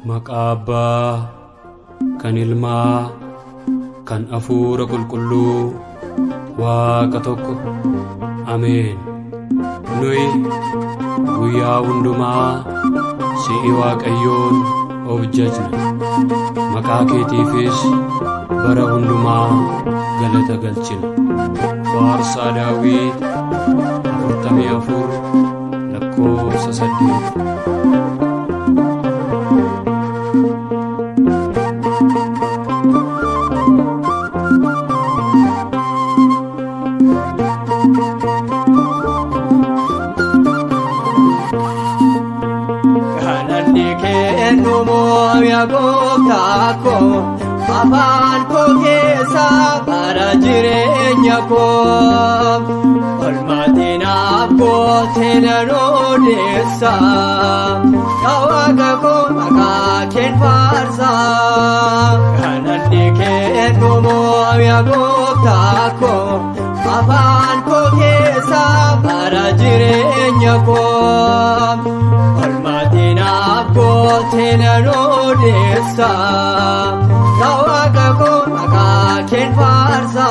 Maqaa Abbaa, kan Ilmaa, kan Hafuura Qulqulluu, Waaqa tokko. Ameen. Nuyi guyyaa hundumaa si'i Waaqayyoon of jajna. Maqaa keetiifis bara hundumaa galata galchina. Faarsaa Daawit 44 lakkoofsa 8. Gooftaako afaan koo keessa bara jireenya koo olmaatiin abbootiin odeessa Waaqa koo maqaa keen faarsa kananni kennumoo yaa Gooftaako afaan koo keessa bara jireenya koo olmaatiin abbootiin odeessa Waaqa koo maqaa keen faarsa.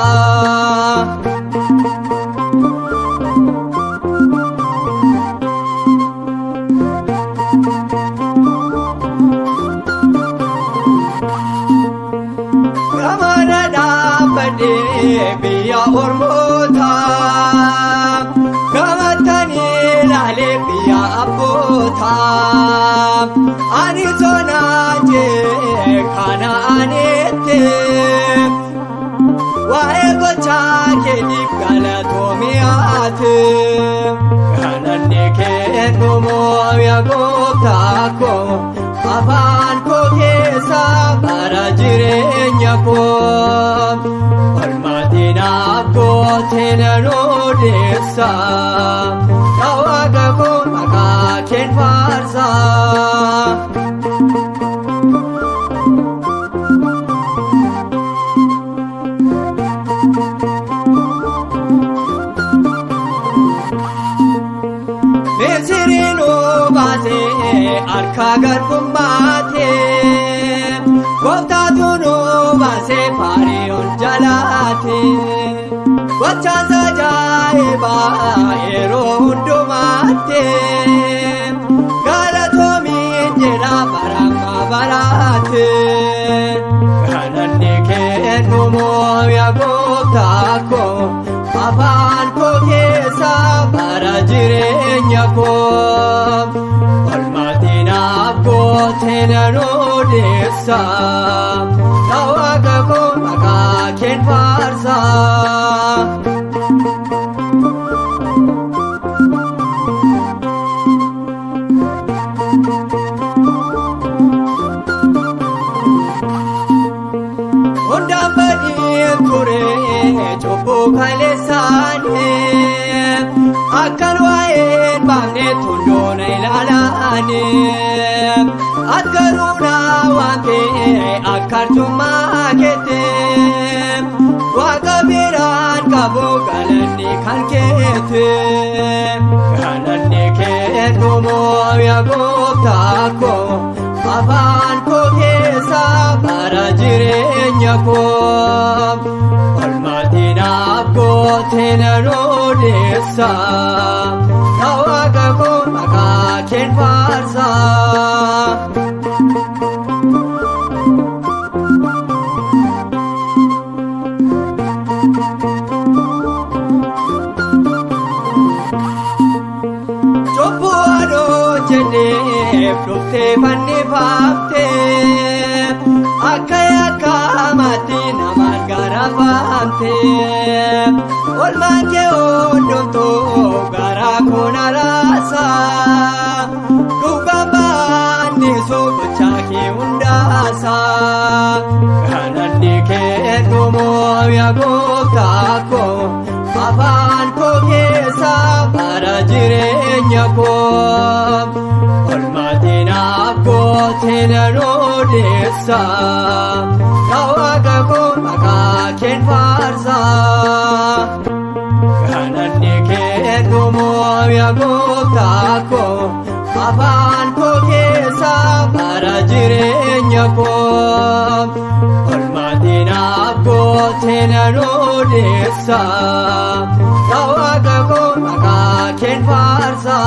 Gamana dhaabbadhee biyya ormootaa gamatanii ilaalee biyya abbootaa ani sonaatee kana aneette waa'ee gochaa keetiif galatoomiyaate kananni kennumoo yaa Gooftaako afaan koo keessa bara jireenya koo olmaatiin abbootiin odeessa Waaqa koo maqaa keen faarsa. Misiriin baasee harka garbummaatee Gooftaatu nu baasee Faariyoon jalaatee gochaan ajaa'ibaa yeroo hundumaattee galatoomiin jedha barammaa baraatee kananni kennumoo yaa Gooftaako afaan koo keessa bara jireenya koo olmaatiin abbootiin odeessa Waaqa koo maqaa keen faarsa. Hundaan badii turee cubbuu kaleessaanii akkan waa'een baafnee tundoona ilaalaanii akkaruu waan kee akkartummaa keettee Waaqa biraan qabu galanni kan keettee kananni kennumoo yaa Gooftaako afaan koo keessa bara jireenya koo olmaatiin abbootiin odeessa Waaqa koo maqaa keen faarsa. Cubbuu adoo jedhee dhuftee fannifamtee akka yakkaamaatti namaan garaafamtee olmaan kee hundumtuu garaa koon araasaa dhugaan baannisuu gochaa kee hundaasaa kananni kennumoo yaa Gooftaako afaan koo keessa bara jireenya koo olmaatiin abbootiin odeessa Waaqa koo maqaa keen faarsa. dhumoo yaa gooftaa koo afaan koo keessa bara jireenya koo olmaatiin abbootee nan odeessa waaqa koo maqaa keen faarsa.